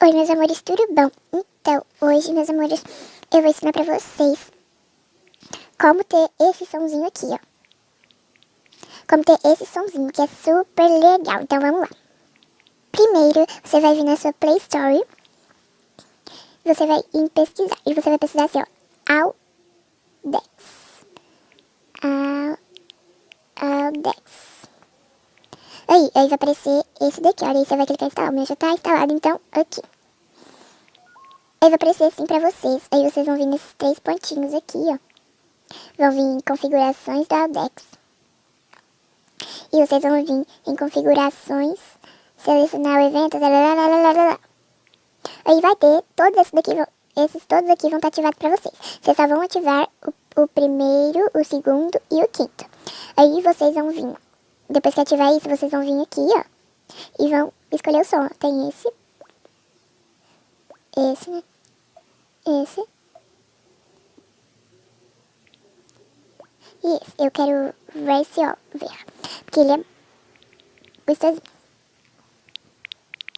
Oi, meus amores, tudo bom? Então, hoje, meus amores, eu vou ensinar pra vocês como ter esse sonzinho aqui, ó. Como ter esse sonzinho, que é super legal. Então, vamos lá. Primeiro, você vai vir na sua Play Store. Você vai em pesquisar. E você vai pesquisar assim, ó. Audex. Audex. Aí vai aparecer esse daqui, olha. Aí você vai clicar em instalar. O meu já tá instalado, então, aqui. Aí vai aparecer assim pra vocês. Aí vocês vão vir nesses 3 pontinhos aqui, ó. Vão vir em configurações da Audex. E vocês vão vir em configurações, selecionar o evento, lalalala. Aí vai ter todos esses daqui, esses todos aqui vão estar ativados pra vocês. Vocês só vão ativar o primeiro, o segundo e o quinto. Aí vocês vão vir, depois que ativar isso, vocês vão vir aqui, ó. E vão escolher o som. Tem esse, né? Esse. E esse. Eu quero ver esse, ó, porque ele é gostosinho.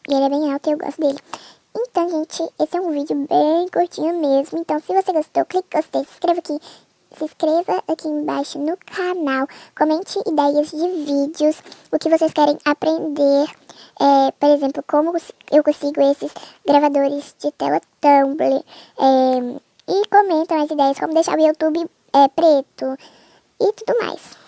E ele é bem alto e eu gosto dele. Então, gente, esse é um vídeo bem curtinho mesmo. Então, se você gostou, clique em gostei, se inscreva aqui embaixo no canal. Comente ideias de vídeos, o que vocês querem aprender. Por exemplo, como eu consigo esses gravadores de tela Tumblr. E comentam as ideias, como deixar o YouTube preto e tudo mais.